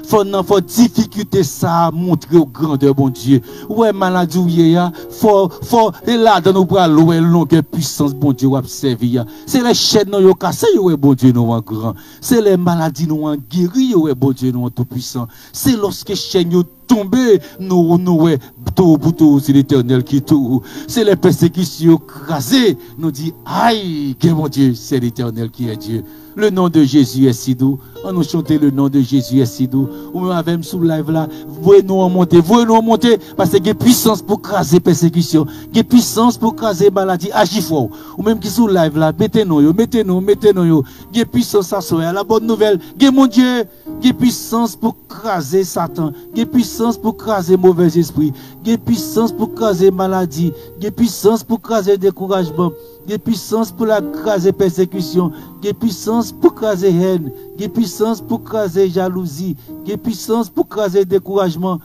faut difficulté ça montrer au grandeur bon Dieu. Ouais maladie ouye faut et là dans nos bras loin longue puissance bon Dieu observer. C'est les chaînes nous yo cassé ouais bon Dieu nous en grand. C'est les maladies nous en guéri ouais bon Dieu nous en tout puissant. C'est lorsque chaînes yo tomber nous ouais tout pour tout c'est l'Éternel qui tout. C'est les persécutions crasées nous dit aïe que mon Dieu c'est l'Éternel qui est Dieu. Le nom de Jésus est si doux. On nous chanter le nom de Jésus est si doux. Ou même avec sous live là, voyez-nous en monter, parce qu'il y a puissance pour craser persécution, il y a puissance pour craser maladie, agis fort. Ou même qui sous live là, mettez-nous, il y a puissance à soi. La bonne nouvelle, il y a mon Dieu, il y a puissance pour craser Satan, il y a puissance pour craser mauvais esprit, il y a puissance pour craser maladie, il y a puissance pour craser découragement. Il y a puissance pour la craser persécution, il y a puissance pour craser haine, il y a puissance pour craser jalousie, il y a puissance pour craser découragement.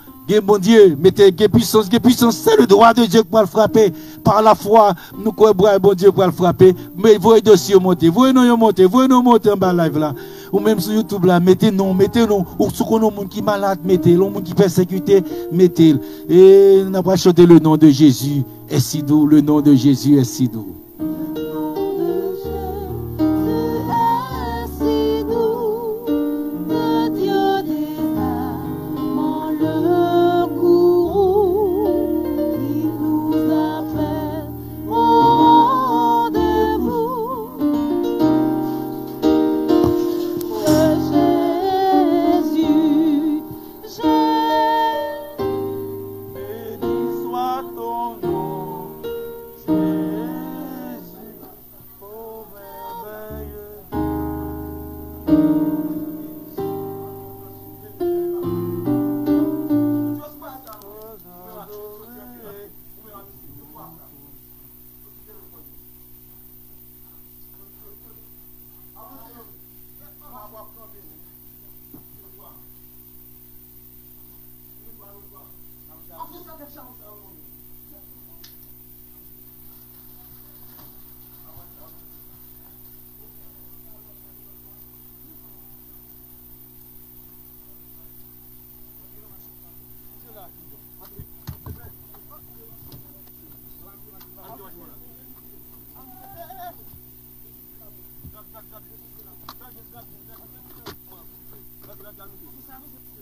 Mon Dieu, mettez puissance, c'est le droit de Dieu pour le frapper. Par la foi, nous croyons bon Dieu pour le frapper. Mais voyez dossier monter, voyez-nous monter en bas live là. Ou même sur YouTube là, mettez-nous. Ou sur le monde qui est malade, mettez. Le monde qui est persécuté, mettez. Et nous avons chanté le nom de Jésus est si doux, le nom de Jésus est si doux.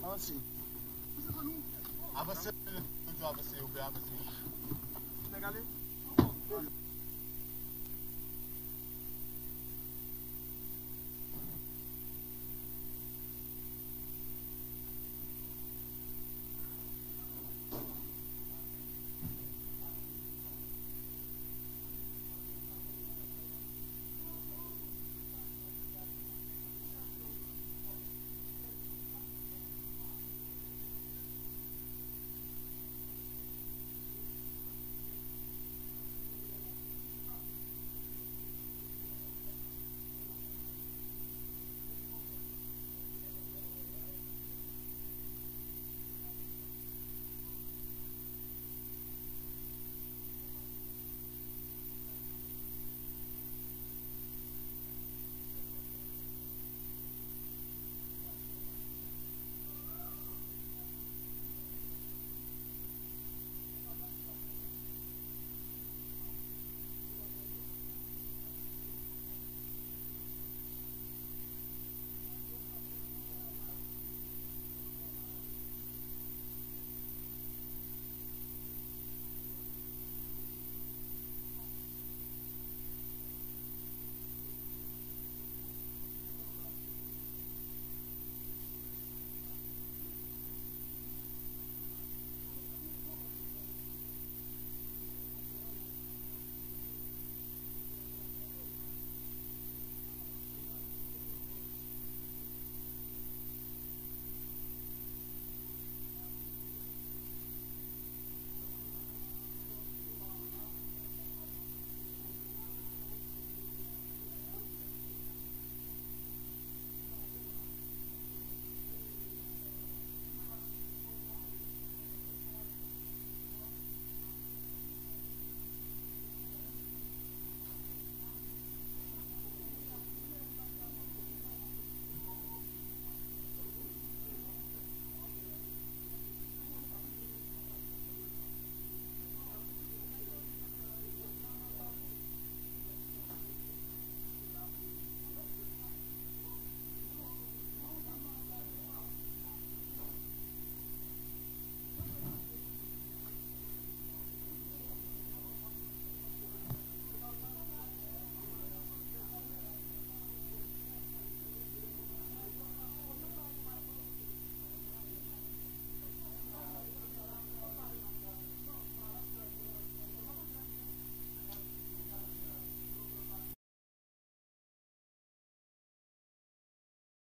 Avancez, avancez.